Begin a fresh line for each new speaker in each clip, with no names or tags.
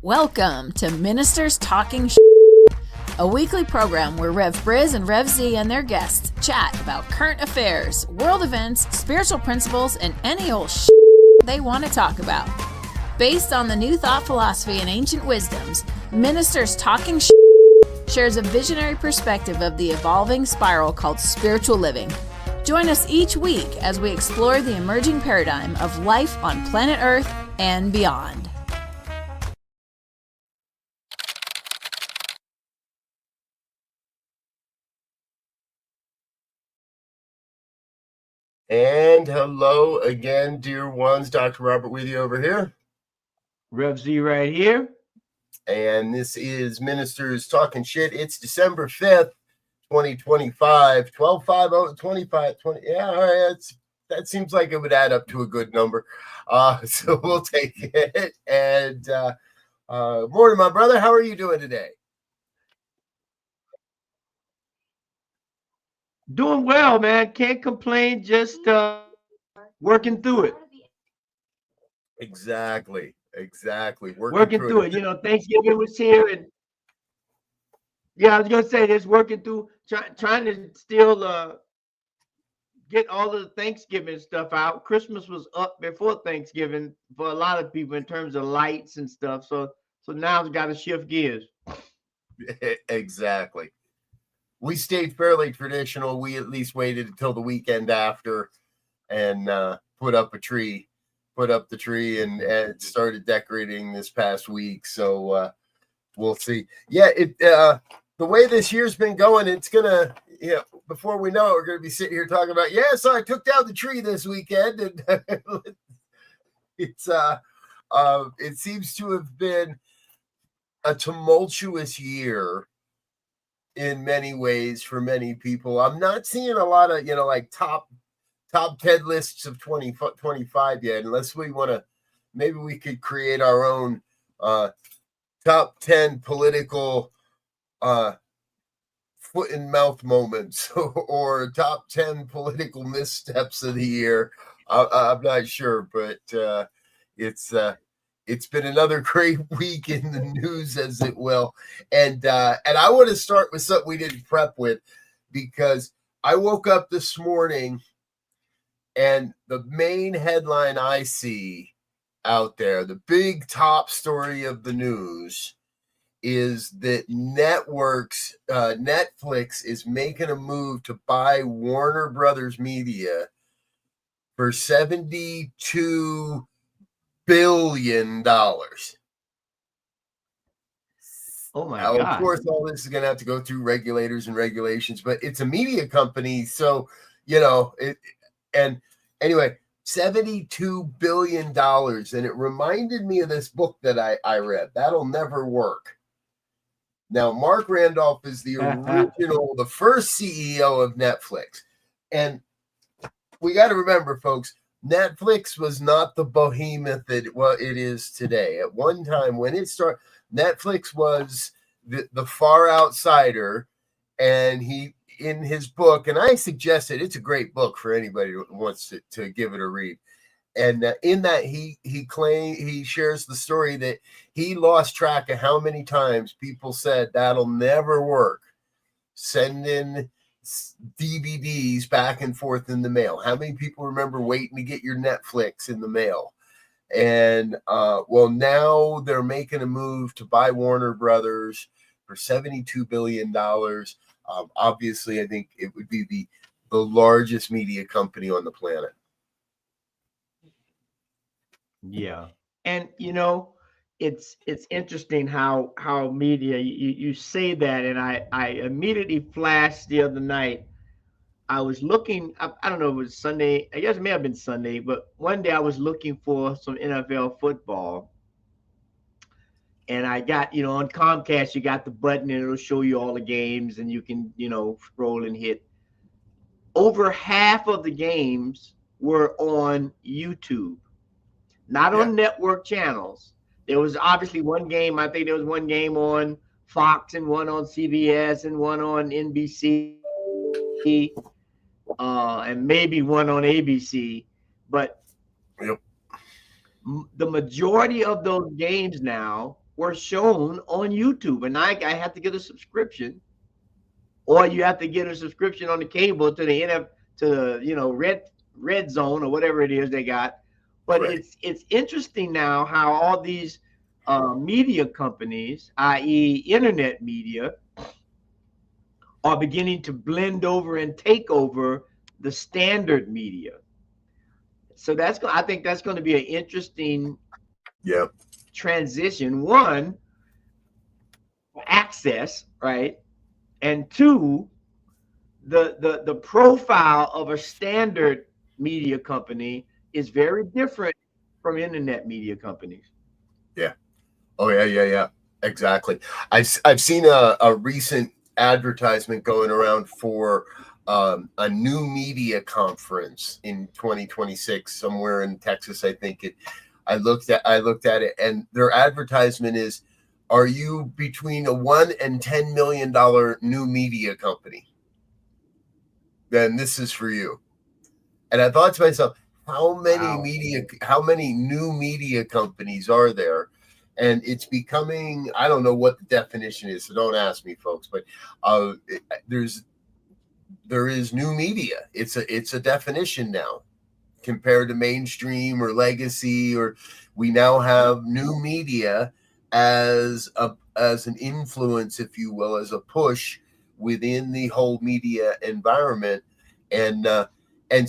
Welcome to Ministers Talking a weekly program where Rev Briz and Rev Z and their guests chat about current affairs, world events, spiritual principles, and any old they want to talk about. Based on the New Thought philosophy and ancient wisdoms, Ministers Talking shares a visionary perspective of the evolving spiral called spiritual living. Join us each week as we explore the emerging paradigm of life on planet Earth and beyond.
And hello again, dear ones. Dr. Robert with you over here.
Rev Z right here.
And this is Ministers Talking Shit. It's December 5th, 2025, 12/5/25, 20. Yeah, all right. That seems like it would add up to a good number. So we'll take it. And morning, my brother. How are you doing today?
Doing well, man. Can't complain. Just working through it.
Exactly.
Working through it. You know, Thanksgiving was here, and I was gonna say this. Working through, trying to still get all the Thanksgiving stuff out. Christmas was up before Thanksgiving for a lot of people in terms of lights and stuff. So now it's got to shift gears.
Exactly. We stayed fairly traditional. We at least waited until the weekend after and put up the tree and started decorating this past week. So we'll see. Yeah, the way this year's been going, it's gonna, before we know it, we're gonna be sitting here talking about, so I took down the tree this weekend, and it's it seems to have been a tumultuous year in many ways for many people. I'm not seeing a lot of, like top 10 lists of 2025 yet, unless we want to, maybe we could create our own top 10 political foot and mouth moments or top 10 political missteps of the year. I'm not sure, but it's been another great week in the news, as it will. And I want to start with something we didn't prep with, because I woke up this morning and the main headline I see out there, the big top story of the news, is that Netflix is making a move to buy Warner Brothers Media for $72 billion.
Oh my God.
Of course, all this is going to have to go through regulators and regulations, but it's a media company. So, and anyway, $72 billion. And it reminded me of this book that I read, That'll Never Work. Now, Mark Randolph is the original, the first CEO of Netflix. And we got to remember, folks, Netflix was not the behemoth that it is today. At one time, when it started, Netflix was the far outsider, and he, in his book, and I suggested, it's a great book for anybody who wants to give it a read. And in that, he shares the story that he lost track of how many times people said that'll never work, send in DVDs back and forth in the mail. How many people remember waiting to get your Netflix in the mail? And now they're making a move to buy Warner Brothers for $72 billion. Obviously, I think it would be the largest media company on the planet.
Yeah. And it's interesting how media, you say that, and I immediately flashed the other night. I was looking, I don't know, it was Sunday, I guess it may have been Sunday, but one day I was looking for some NFL football, and I got, on Comcast, you got the button and it'll show you all the games, and you can, scroll and hit. Over half of the games were on YouTube, not on network channels. There was obviously one game, I think there was one game on Fox and one on CBS and one on NBC. And maybe one on ABC, but the majority of those games now were shown on YouTube, and I have to get a subscription, or you have to get a subscription on the cable to the to the red zone or whatever it is they got. But
Right.
it's interesting now how all these media companies, i.e., internet media, are beginning to blend over and take over the standard media. So I think that's going to be an interesting
Yeah.
transition. One, access, right? And two, the profile of a standard media company is very different from internet media companies.
Yeah. Oh yeah. Exactly. I've seen a recent advertisement going around for a new media conference in 2026 somewhere in Texas. I think it. I looked at it, and their advertisement is, "Are you between a $1 and $10 million new media company? Then this is for you." And I thought to myself, how many new media companies are there? And it's becoming, I don't know what the definition is, so don't ask me, folks, but there is new media. It's a definition now compared to mainstream or legacy, or we now have new media as an influence, if you will, as a push within the whole media environment. And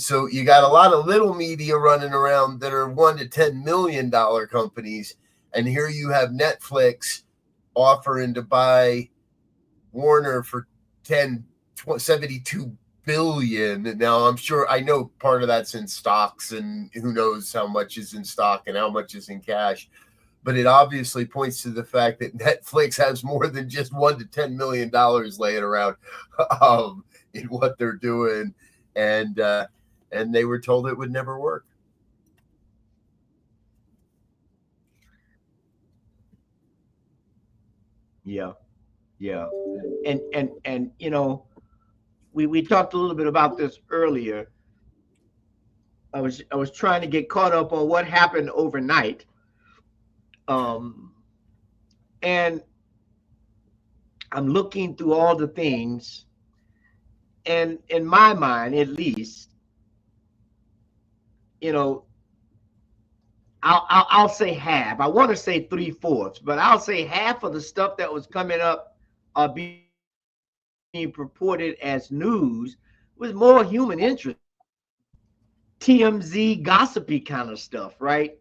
so you got a lot of little media running around that are $1 to $10 million companies, and here you have Netflix offering to buy Warner for 72 billion. Now I'm sure, I know part of that's in stocks, and who knows how much is in stock and how much is in cash, but it obviously points to the fact that Netflix has more than just $1 to $10 million laying around in what they're doing, and they were told it would never work.
Yeah, yeah, and we talked a little bit about this earlier. I was trying to get caught up on what happened overnight, um, and I'm looking through all the things, and in my mind, at least, you know, I'll say half. I want to say 3/4, but I'll say half of the stuff that was coming up, being purported as news, was more human interest, TMZ gossipy kind of stuff, right?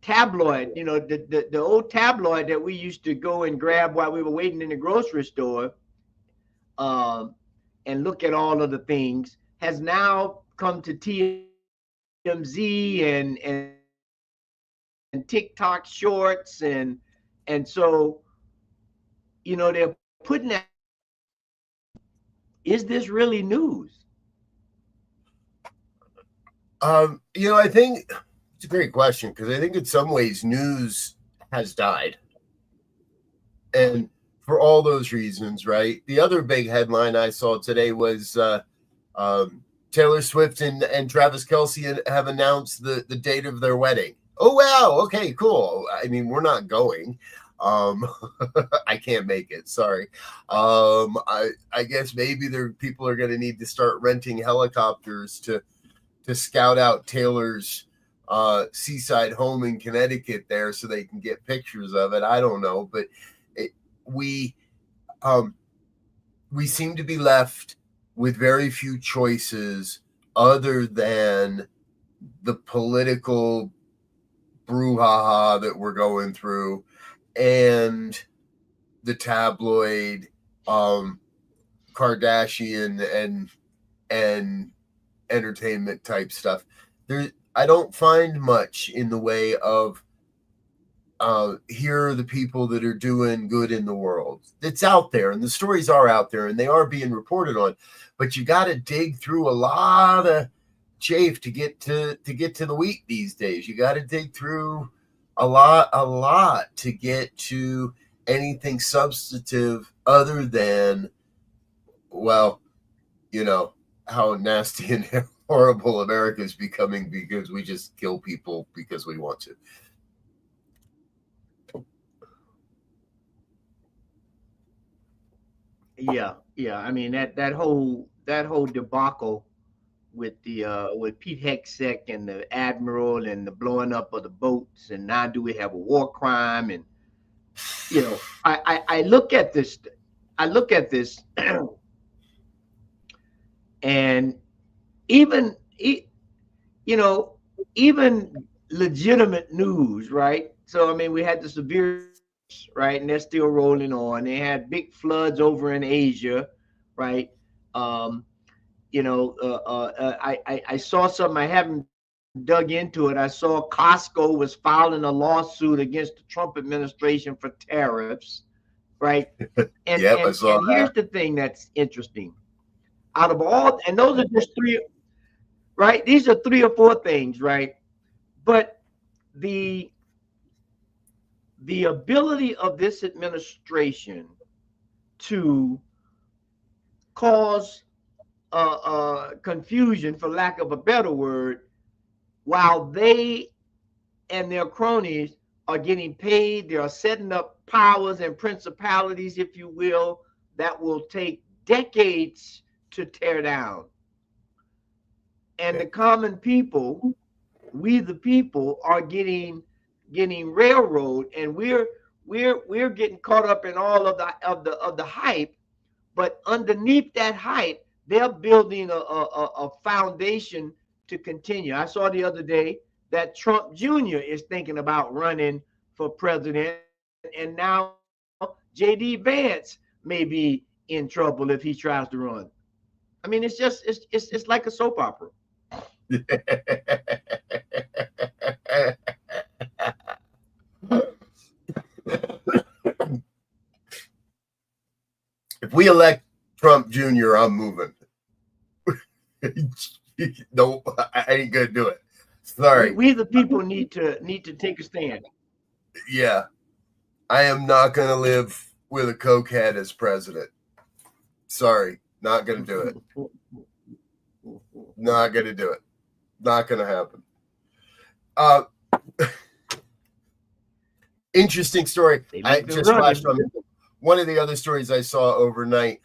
Tabloid, the old tabloid that we used to go and grab while we were waiting in the grocery store, um, and look at all of the things, has now come to TMZ and TikTok shorts, and so they're putting that. Is this really news?
I think it's a great question, because I think in some ways news has died, and for all those reasons, right? The other big headline I saw today was Taylor Swift and Travis Kelce have announced the date of their wedding. Oh wow, okay, cool. I mean, we're not going. I can't make it. Sorry. I guess maybe people are going to need to start renting helicopters to scout out Taylor's seaside home in Connecticut there, so they can get pictures of it. I don't know, but we seem to be left with very few choices other than the political brouhaha that we're going through, and the tabloid Kardashian and entertainment type stuff. I don't find much in the way of here are the people that are doing good in the world. It's out there, and the stories are out there, and they are being reported on, but you got to dig through a lot of chafe to get to the wheat these days. You got to dig through a lot to get to anything substantive, other than, well, how nasty and horrible America is becoming because we just kill people because we want to.
Yeah, yeah. I mean that whole debacle with Pete Hegseth and the admiral and the blowing up of the boats, and now do we have a war crime? And I look at this, I look at this, and even you know even legitimate news, right? So I mean, we had the severe storms, right, and they're still rolling on. They had big floods over in Asia, right? Um, I saw something. I haven't dug into it. I saw Costco was filing a lawsuit against the Trump administration for tariffs, right? And
Yep, I
and
saw
and here's
that.
the thing that's interesting. Out of all, and those are just three, right? These are three or four things, right? But the the ability of this administration to cause confusion, for lack of a better word, while they and their cronies are getting paid. They are setting up powers and principalities, if you will, that will take decades to tear down. And
Yeah.
the common people, we the people, are getting railroad, and we're getting caught up in all of the hype. But underneath that hype, they're building a foundation to continue. I saw the other day that Trump Jr. is thinking about running for president, and now J.D. Vance may be in trouble if he tries to run. I mean, it's like a soap opera.
If we elect Trump Jr., I'm moving. No, I ain't gonna do it.
We
Sorry.
we the people need to take a stand.
Yeah, I am not gonna live with a cokehead as president. Sorry, not gonna do it. Not gonna do it. Not gonna happen. Uh, interesting story.
They
I
look to
just flashed
running.
on one of the other stories I saw overnight.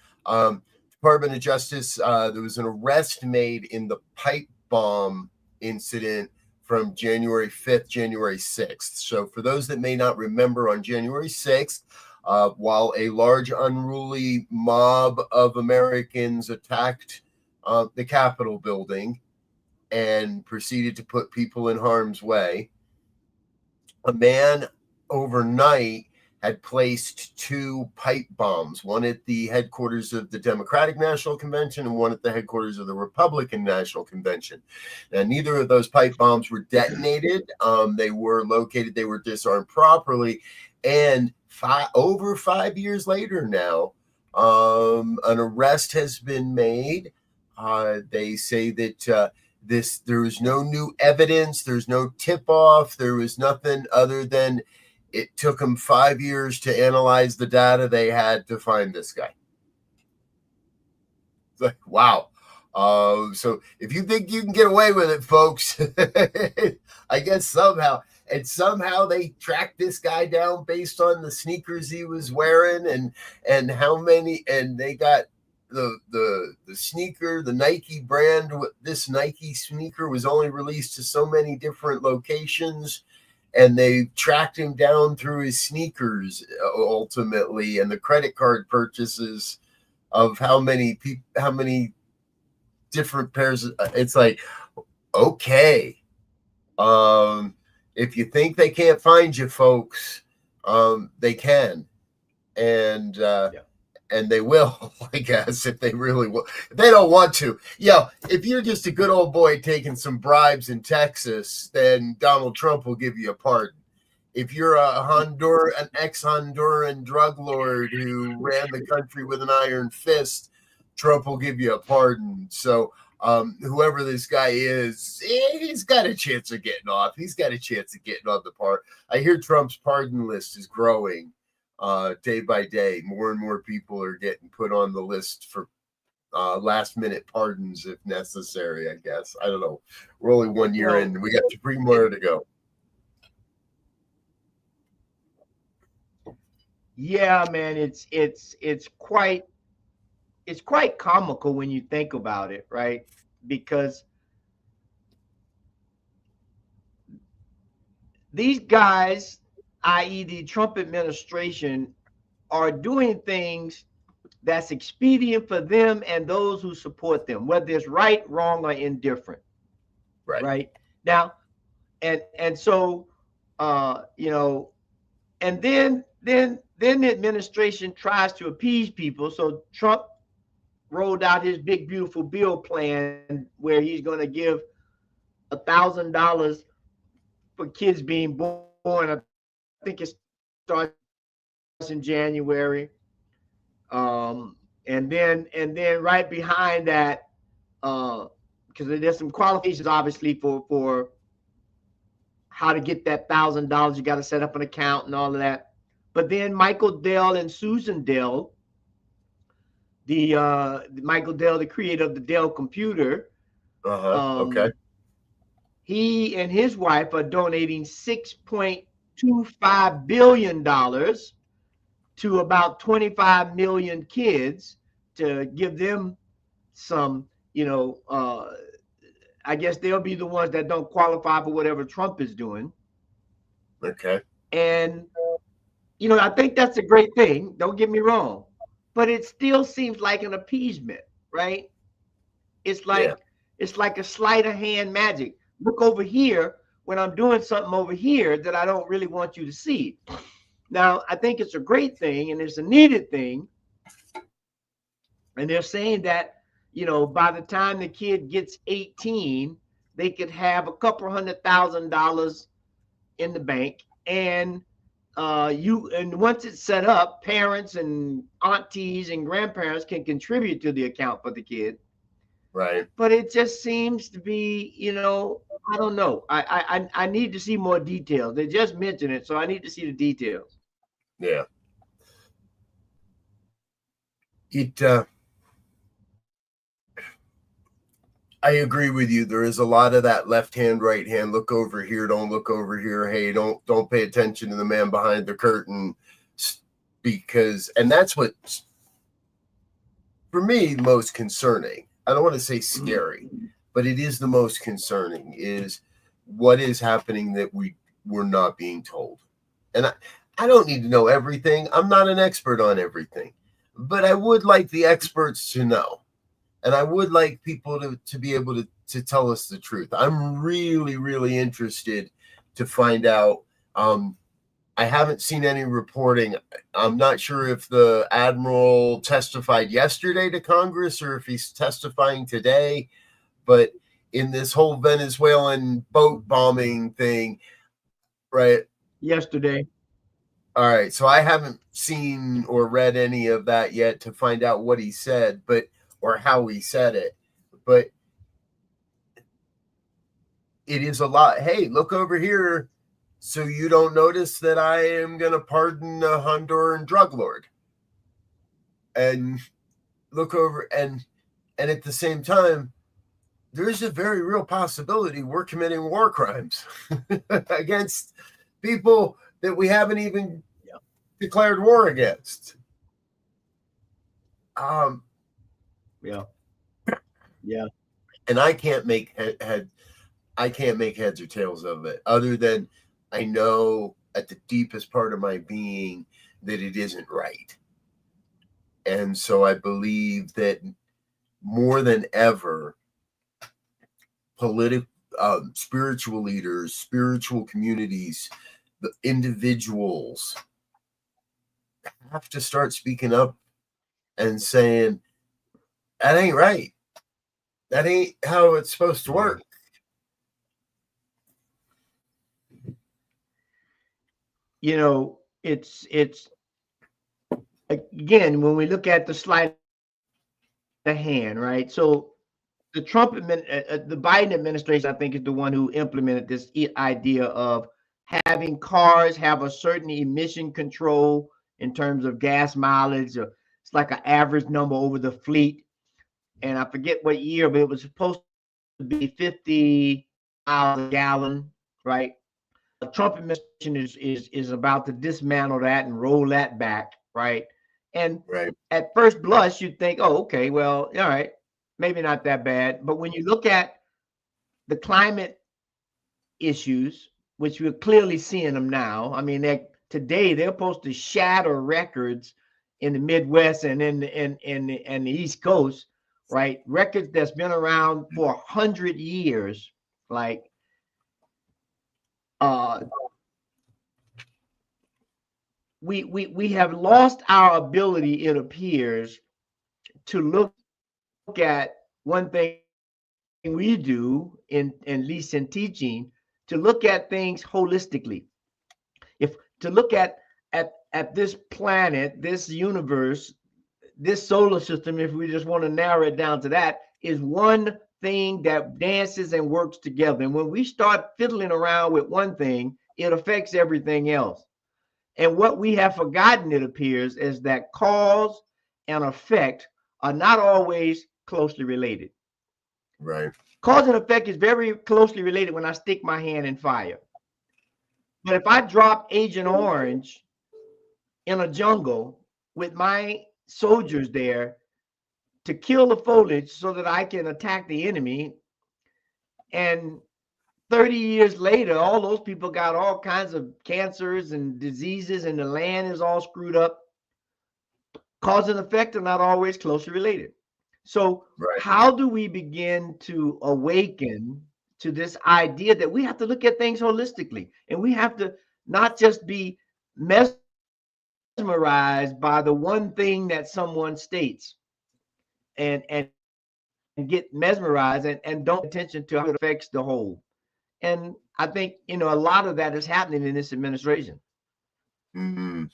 Department of Justice. There was an arrest made in the pipe bomb incident from January 5th, January 6th. So, for those that may not remember, on January 6th, while a large unruly mob of Americans attacked the Capitol building and proceeded to put people in harm's way, a man overnight had placed two pipe bombs, one at the headquarters of the Democratic National Convention and one at the headquarters of the Republican National Convention. Now, neither of those pipe bombs were detonated. They were located, they were disarmed properly. And over 5 years later now, an arrest has been made. They say that there was no new evidence, there's no tip-off, there was nothing other than it took them 5 years to analyze the data they had to find this guy. It's like, wow. So if you think you can get away with it, folks, I guess somehow they tracked this guy down based on the sneakers he was wearing and how many, and they got the sneaker, the Nike brand. This Nike sneaker was only released to so many different locations, and they tracked him down through his sneakers ultimately, and the credit card purchases of how many different pairs. It's like, okay, if you think they can't find you, folks, they can, and and they will, I guess, if they really will. If they don't want to. If you're just a good old boy taking some bribes in Texas, then Donald Trump will give you a pardon. If you're an ex-Honduran drug lord who ran the country with an iron fist, Trump will give you a pardon. So whoever this guy is, he's got a chance of getting off. He's got a chance of getting on the part. I hear Trump's pardon list is growing day by day. More and more people are getting put on the list for last minute pardons if necessary, I guess. I don't know. We're only 1 year in. We got 3 more to go.
Yeah, man, it's quite it's quite comical when you think about it, right? Because these guys, i.e., the Trump administration, are doing things that's expedient for them and those who support them, whether it's right, wrong, or indifferent. Right now, and so you know, and then the administration tries to appease people. So Trump rolled out his big beautiful bill plan where he's going to give $1,000 for kids being born. I think it starts in January. And then right behind that, because there's some qualifications obviously for how to get that $1,000. You got to set up an account and all of that. But then Michael Dell and Susan Dell, Michael Dell, the creator of the Dell computer,
Okay.
he and his wife are donating $6.25 billion to about 25 million kids to give them some, I guess they'll be the ones that don't qualify for whatever Trump is doing.
Okay.
And, I think that's a great thing. Don't get me wrong. But it still seems like an appeasement, right? It's like a sleight of hand magic. Look over here when I'm doing something over here that I don't really want you to see. Now, I think it's a great thing and it's a needed thing. And they're saying that, by the time the kid gets 18, they could have a couple $100,000 in the bank. And once it's set up, parents and aunties and grandparents can contribute to the account for the kid.
Right.
But it just seems to be, I don't know. I need to see more details. They just mentioned it, so I need to see the details.
Yeah. I agree with you. There is a lot of that left hand, right hand. Look over here. Don't look over here. Hey, don't pay attention to the man behind the curtain, and that's what, for me, most concerning. I don't want to say scary, but it is the most concerning is what is happening that we're not being told. And I don't need to know everything. I'm not an expert on everything, but I would like the experts to know. And I would like people to be able to tell us the truth. I'm really, really interested to find out. I haven't seen any reporting. I'm not sure if the admiral testified yesterday to Congress or if he's testifying today. But in this whole Venezuelan boat bombing thing, right?
Yesterday.
All right. So I haven't seen or read any of that yet to find out what he said, or how he said it. But it is a lot. Hey, look over here. So you don't notice that I am going to pardon a Honduran drug lord. And look over, and at the same time, there's a very real possibility we're committing war crimes against people that we haven't even declared war against.
Yeah.
And I can't make heads or tails of it, other than I know at the deepest part of my being that it isn't right. And so I believe that more than ever, spiritual leaders, spiritual communities, the individuals have to start speaking up and saying, that ain't right. That ain't how it's supposed to work.
It's again, when we look at the sleight of hand, right? So the the Biden administration, I think, is the one who implemented this idea of having cars have a certain emission control in terms of gas mileage. It's like an average number over the fleet. And I forget what year, but it was supposed to be 50 miles a gallon, right? The Trump administration is about to dismantle that and roll that back, right? And
Right.
at first blush, you'd think, oh, okay, well, all right, maybe not that bad. But when you look at the climate issues, which we're clearly seeing them now, I mean, today they're supposed to shatter records in the Midwest and in the East Coast, right? Records that's been around for 100 years, like we have lost our ability, it appears, to look at one thing we do in at least in teaching, to look at things holistically. If to look at this planet, this universe, this solar system, if we just want to narrow it down to that, is one thing that dances and works together. And when we start fiddling around with one thing, it affects everything else. And what we have forgotten, it appears, is that cause and effect are not always closely related.
Right.
Cause and effect is very closely related when I stick my hand in fire. But if I drop Agent Orange in a jungle with my soldiers there to kill the foliage so that I can attack the enemy, and 30 years later, all those people got all kinds of cancers and diseases, and the land is all screwed up. Cause and effect are not always closely related. So,
Right.
how do we begin to awaken to this idea that we have to look at things holistically, and we have to not just be mesmerized by the one thing that someone states, and get mesmerized and don't pay attention to how it affects the whole. And I think, a lot of that is happening in this administration.
Mm-hmm.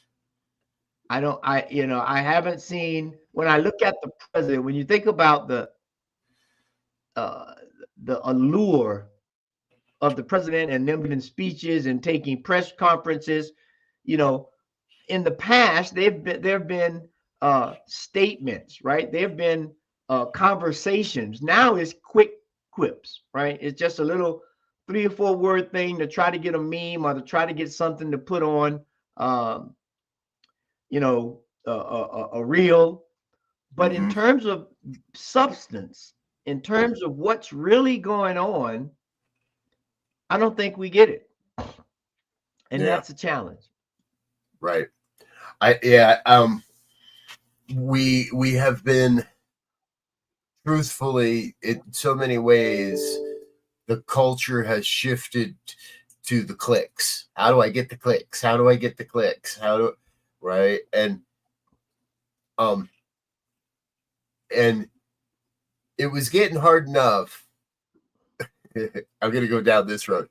I haven't seen, when I look at the president, when you think about the allure of the president and them giving speeches and taking press conferences, in the past there have been statements, right? There have been conversations. Now it's quick quips, right? It's just a little 3 or 4 word thing to try to get a meme or to try to get something to put on a reel. But in terms of substance, in terms of what's really going on, I don't think we get it. And that's a challenge.
Right. We have been, truthfully, in so many ways, the culture has shifted to the clicks. How do I get the clicks? How do I get the clicks? Right? And it was getting hard enough. I'm going to go down this road.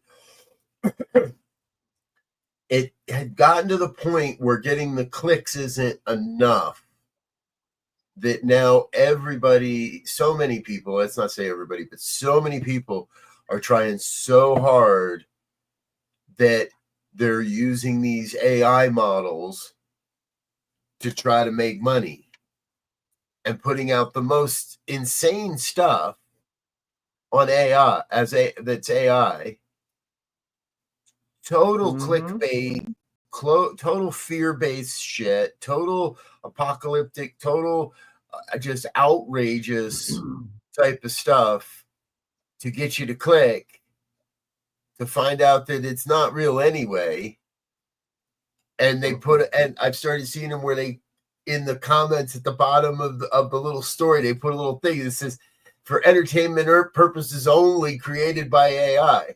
It had gotten to the point where getting the clicks isn't enough, that now everybody, so many people, let's not say everybody, but so many people are trying so hard that they're using these AI models to try to make money and putting out the most insane stuff on AI that's AI. Total clickbait, total fear-based shit, total apocalyptic, total just outrageous type of stuff to get you to click, to find out that it's not real anyway. And they and I've started seeing them where they, in the comments at the bottom of the little story, they put a little thing that says, for entertainment purposes only, created by AI.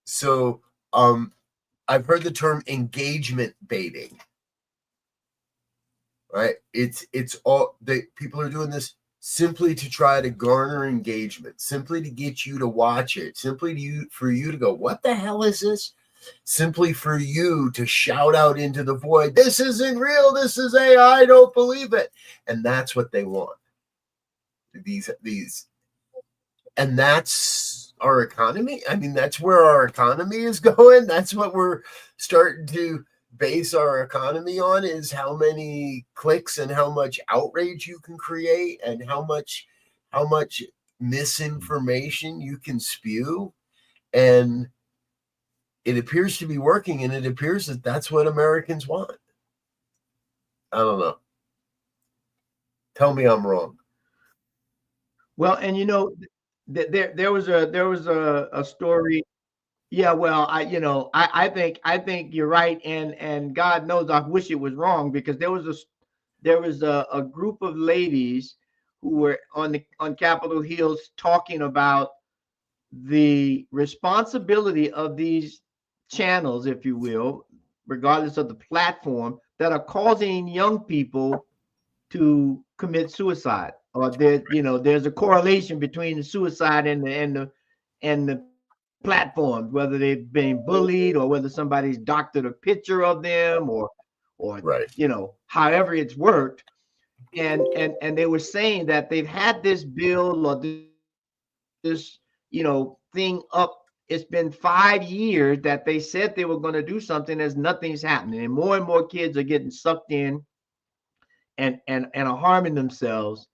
So I've heard the term engagement baiting. Right? It's all people are doing this simply to try to garner engagement, simply to get you to watch it, simply for you to go, what the hell is this? Simply for you to shout out into the void, this isn't real, this is AI, I don't believe it. And that's what they want. These and that's our economy. I mean, that's where our economy is going. That's what we're starting to base our economy on, is how many clicks and how much outrage you can create and how much misinformation you can spew. And it appears to be working, and it appears that that's what Americans want. I don't know. Tell me I'm wrong.
Well, and you know, there was a story. Yeah, well, I think you're right, and God knows I wish it was wrong, because there was a group of ladies who were on Capitol Hills talking about the responsibility of these channels, if you will, regardless of the platform, that are causing young people to commit suicide. Or there's a correlation between the suicide and the platforms, whether they've been bullied or whether somebody's doctored a picture of them, or
Right.
however it's worked. And they were saying that they've had this bill or this thing up. It's been 5 years that they said they were going to do something, as nothing's happening, and more kids are getting sucked in and are harming themselves.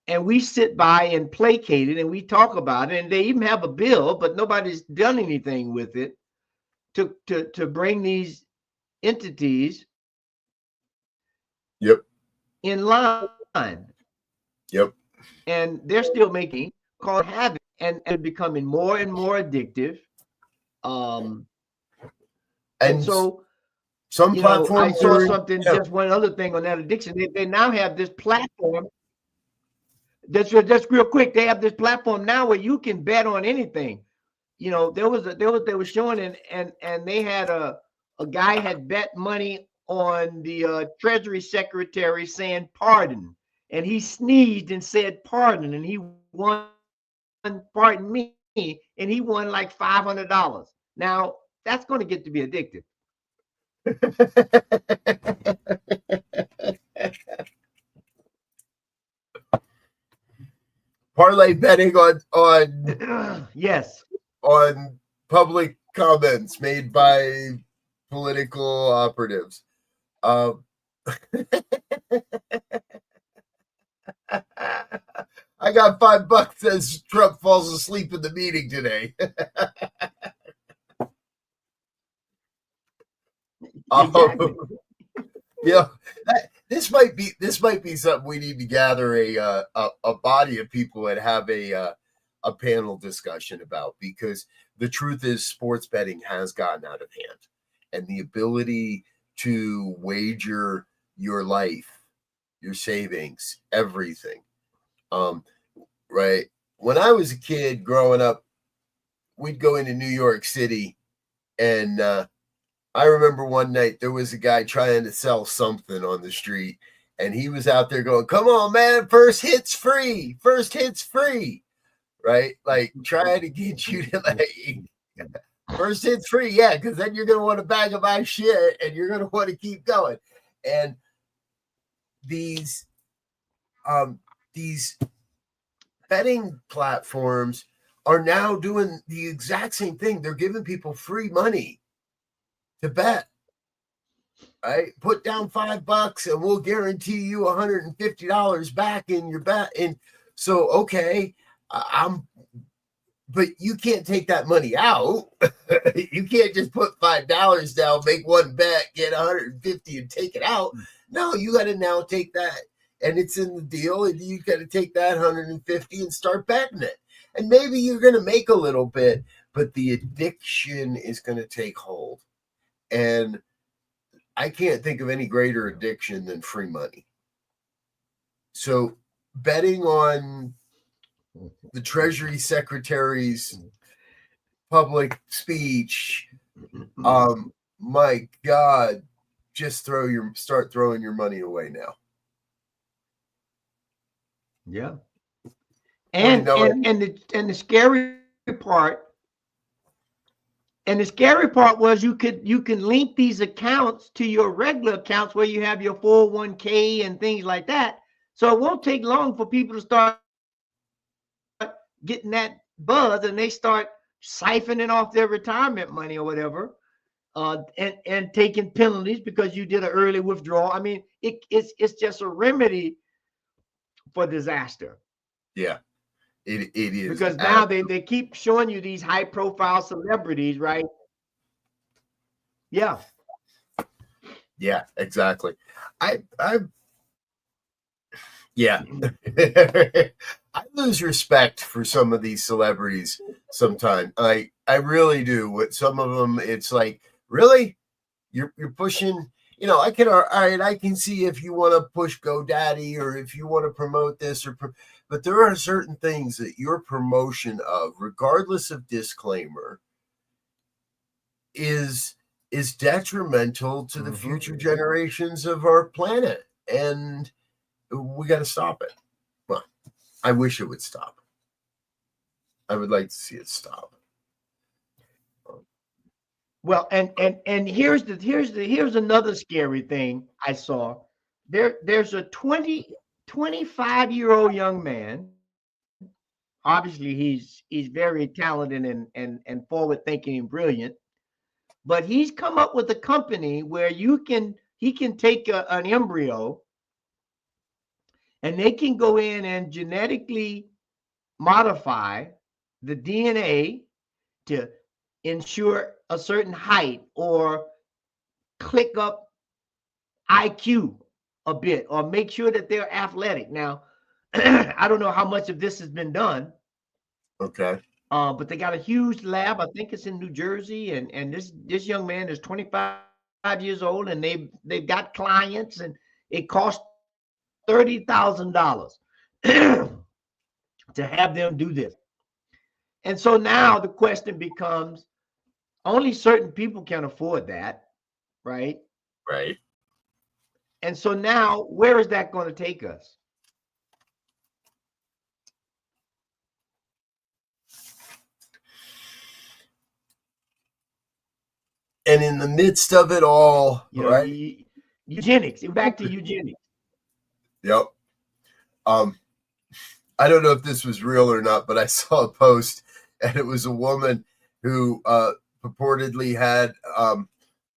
And we sit by and placate it, and we talk about it, and they even have a bill, but nobody's done anything with it to bring these entities
Yep.
in line.
Yep.
And they're still making called havoc, and becoming more and more addictive. And
And
so,
some
I
platforms
saw
are,
something,
yeah.
just one other thing on that addiction. They now have this platform. Just real quick, they have this platform now where you can bet on anything. They were showing, and they had a guy had bet money on the Treasury Secretary saying pardon, and he sneezed and said pardon, and he won, pardon me, and he won like $500. Now that's going to get to be addictive.
Parlay betting on
Yes.
on public comments made by political operatives. I got $5 as Trump falls asleep in the meeting today.
Exactly.
This might be something we need to gather a body of people and have a panel discussion about, because the truth is sports betting has gotten out of hand, and the ability to wager your life, your savings, everything. Right. When I was a kid growing up, we'd go into New York City, and I remember one night there was a guy trying to sell something on the street, and he was out there going, "Come on, man, first hit's free. First hit's free." Right? Like trying to get you to first hit's free. Yeah, because then you're going to want a bag of my shit and you're going to want to keep going. And these betting platforms are now doing the exact same thing. They're giving people free money to bet. Right? Put down $5 and we'll guarantee you $150 back in your bet. And so, okay, but you can't take that money out. You can't just put $5 down, make one bet, get 150 and take it out. No, you got to now take that, and it's in the deal, and you got to take that 150 and start betting it. And maybe you're going to make a little bit, but the addiction is going to take hold. And I can't think of any greater addiction than free money. So betting on the Treasury Secretary's public speech, my God, just start throwing your money away now.
Yeah. And the scary part, was you can link these accounts to your regular accounts where you have your 401k and things like that. So it won't take long for people to start getting that buzz, and they start siphoning off their retirement money or whatever, and taking penalties because you did an early withdrawal. I mean, it's just a remedy for disaster.
Yeah, it is,
because now they keep showing you these high profile celebrities, right? Yeah,
exactly. Yeah. I lose respect for some of these celebrities sometimes. I really do. With some of them, it's like, really? You're pushing, I can, all right, I can see if you want to push GoDaddy or if you want to promote this but there are certain things that your promotion of, regardless of disclaimer, is detrimental to the future generations of our planet. And we got to stop it. Well, I wish it would stop. I would like to see it stop.
Well, and here's another scary thing I saw. There's a 25-year-old young man. Obviously, he's very talented and forward thinking and brilliant. But he's come up with a company where he can take an embryo and they can go in and genetically modify the DNA to ensure a certain height or click up IQ a bit or make sure that they're athletic. Now, I don't know how much of this has been done.
Okay.
But they got a huge lab. I think it's in New Jersey, and this young man is 25 years old, and they've got clients, and it costs $30,000 to have them do this. And so now the question becomes, only certain people can afford that, right?
Right.
And so now, where is that going to take us?
And in the midst of it all, right?
Eugenics. Back to eugenics.
Yep. I don't know if this was real or not, but I saw a post, and it was a woman who purportedly had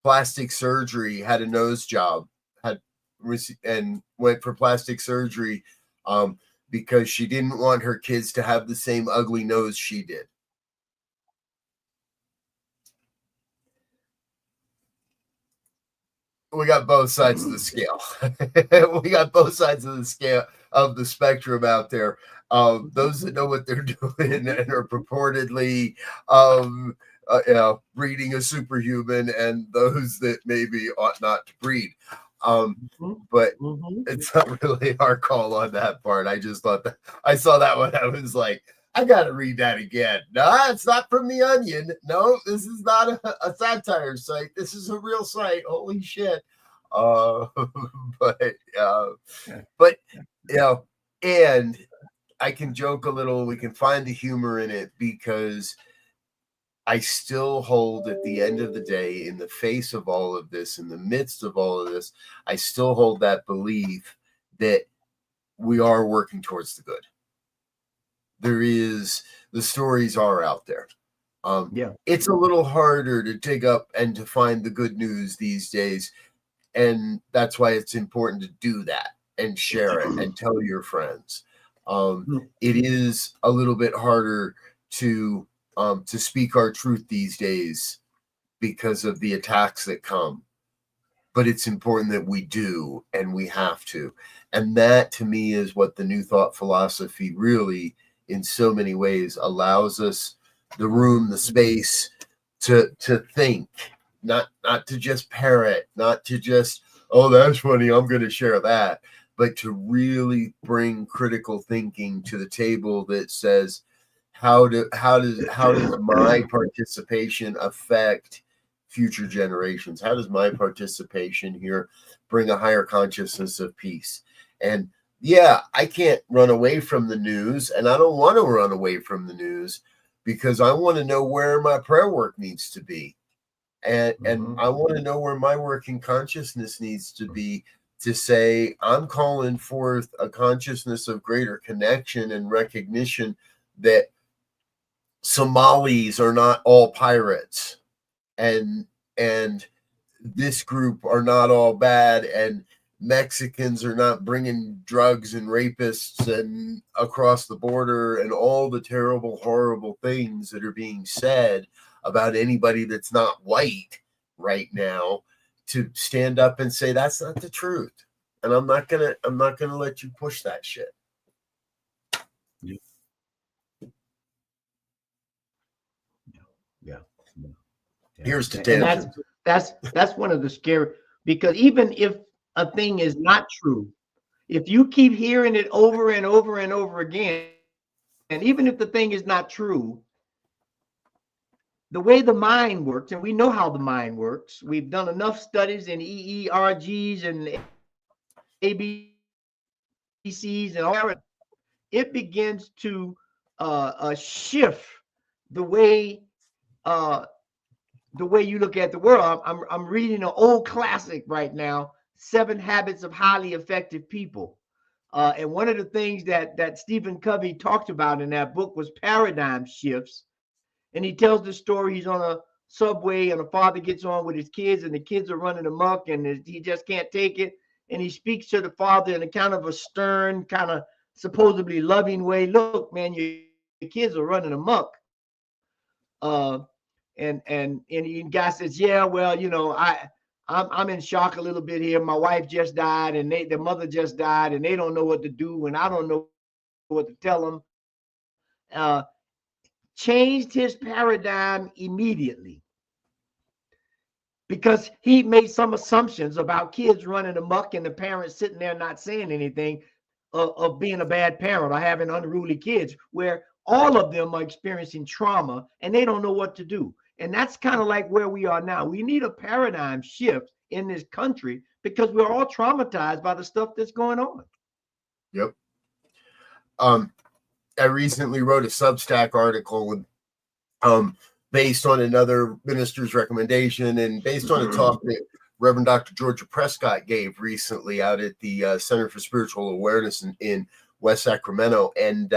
plastic surgery, had a nose job, and went for plastic surgery because she didn't want her kids to have the same ugly nose she did. We got both sides of the scale. We got both sides of the scale of the spectrum out there. Those that know what they're doing and are purportedly breeding a superhuman, and those that maybe ought not to breed. But it's not really our call on that part. I just thought that I saw that one. I was like, I got to read that again. No, it's not from The Onion. No, this is not a satire site. This is a real site. Holy shit. But and I can joke a little. We can find the humor in it because I still hold, at the end of the day, in the face of all of this, in the midst of all of this, I still hold that belief that we are working towards the good. The stories are out there. It's a little harder to dig up and to find the good news these days. And that's why it's important to do that and share it and tell your friends. It is a little bit harder to speak our truth these days because of the attacks that come. But it's important that we do, and we have to. And that, to me, is what the New Thought philosophy really, in so many ways, allows us the room, the space to think, not to just parrot, not to just, oh, that's funny, I'm going to share that, but to really bring critical thinking to the table that says, how does my participation affect future generations? How does my participation here bring a higher consciousness of peace? And yeah, I can't run away from the news, and I don't want to run away from the news because I want to know where my prayer work needs to be. And I want to know where my working consciousness needs to be, to say, I'm calling forth a consciousness of greater connection and recognition that Somalis are not all pirates, and this group are not all bad, and Mexicans are not bringing drugs and rapists and across the border, and all the terrible, horrible things that are being said about anybody that's not white right now, to stand up and say that's not the truth. and I'm not gonna let you push that shit.
Yeah. Yeah.
Here's the
And
tangent.
that's one of the scary, because even if a thing is not true, if you keep hearing it over and over and over again, and even if the thing is not true, the way the mind works, and we know how the mind works, we've done enough studies in EERGs and ABCs and all that, it begins to shift the way uh, you look at the world. I'm reading an old classic right now, 7 Habits of Highly Effective People. And one of the things that Stephen Covey talked about in that book was paradigm shifts. And he tells the story, he's on a subway and a father gets on with his kids and the kids are running amok and he just can't take it. And he speaks to the father in a kind of a stern, kind of supposedly loving way. Look, man, your kids are running amok. And the guy says, yeah, well, I'm in shock a little bit here. My wife just died and their mother just died and they don't know what to do and I don't know what to tell them. Changed his paradigm immediately because he made some assumptions about kids running amok and the parents sitting there not saying anything, of being a bad parent or having unruly kids, where all of them are experiencing trauma and they don't know what to do. And that's kind of like where we are now. We need a paradigm shift in this country because we're all traumatized by the stuff that's going on.
Yep. I recently wrote a Substack article based on another minister's recommendation and based on a talk that Reverend Dr. Georgia Prescott gave recently out at the Center for Spiritual Awareness in West Sacramento. And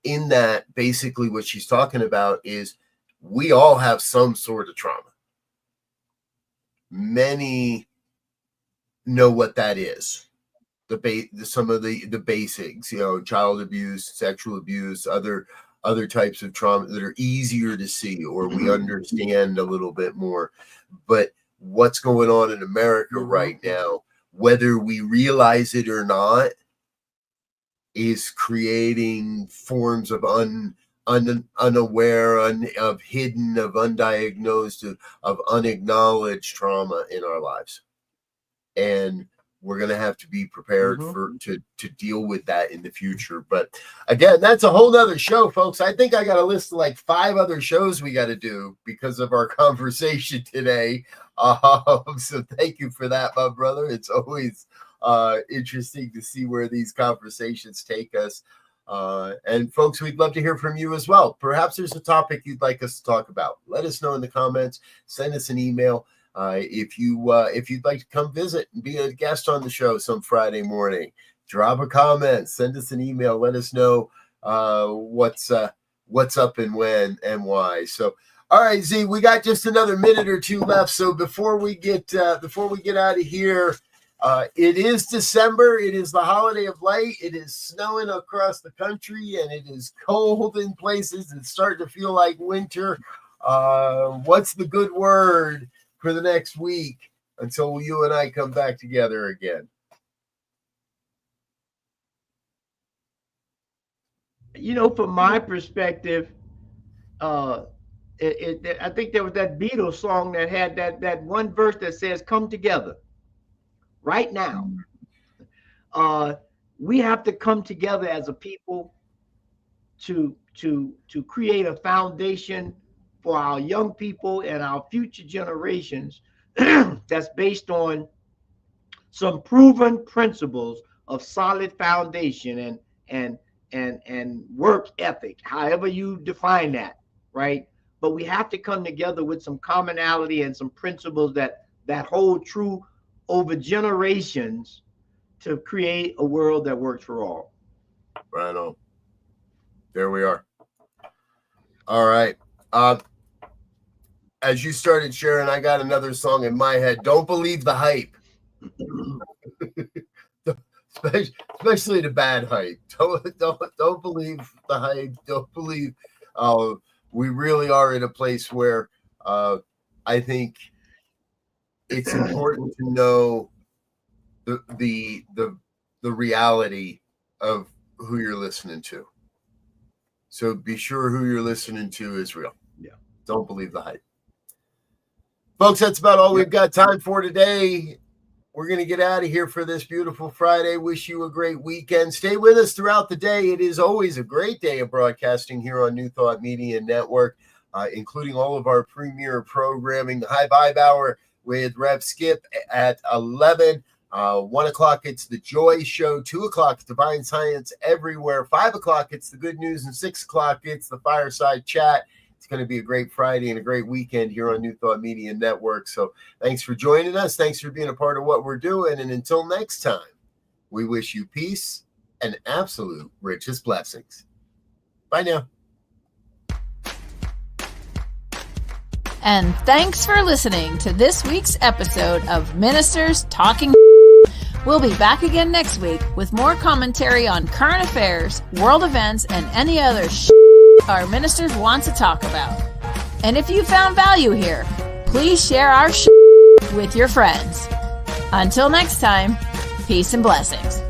in that, basically what she's talking about is we all have some sort of trauma. Many know what that is. Some of the basics, child abuse, sexual abuse, other types of trauma that are easier to see or we understand a little bit more. But what's going on in America right now, whether we realize it or not, is creating forms of unaware, of hidden, of undiagnosed, of unacknowledged trauma in our lives. And we're going to have to be prepared to deal with that in the future. But again, that's a whole nother show, folks. I think I got a list of like 5 other shows we got to do because of our conversation today. So thank you for that, my brother. It's always interesting to see where these conversations take us. And folks, we'd love to hear from you as well. Perhaps there's a topic you'd like us to talk about. Let us know in the comments. Send us an email. If you'd like to come visit and be a guest on the show some Friday morning, drop a comment, send us an email, let us know what's up and when and why. So, all right, Z, we got just another minute or 2 left. So before we get out of here, it is December. It is the holiday of light. It is snowing across the country and it is cold in places. It's starting to feel like winter. What's the good word for the next week until you and I come back together again?
From my perspective, I think there was that Beatles song that had that one verse that says, "Come together right now." We have to come together as a people to create a foundation for our young people and our future generations that's based on some proven principles of solid foundation and work ethic, however you define that, right? But we have to come together with some commonality and some principles that hold true over generations to create a world that works for all.
Right on. There we are. All right. As you started sharing, I got another song in my head. Don't believe the hype. Especially the bad hype. Don't believe the hype. Don't believe. We really are in a place where I think it's important to know the reality of who you're listening to. So be sure who you're listening to is real.
Yeah.
Don't believe the hype. Folks, that's about all we've got time for today. We're going to get out of here for this beautiful Friday. Wish you a great weekend. Stay with us throughout the day. It is always a great day of broadcasting here on New Thought Media Network, including all of our premier programming, the High Vibe Hour with Rev Skip at 11. 1 o'clock, it's the Joy Show. 2 o'clock, Divine Science Everywhere. 5 o'clock, it's the Good News. And 6 o'clock, it's the Fireside Chat. It's going to be a great Friday and a great weekend here on New Thought Media Network. So thanks for joining us. Thanks for being a part of what we're doing. And until next time, we wish you peace and absolute richest blessings. Bye now.
And thanks for listening to this week's episode of Ministers Talking. We'll be back again next week with more commentary on current affairs, world events, and any other our ministers want to talk about. And if you found value here, please share our with your friends. Until next time, peace and blessings.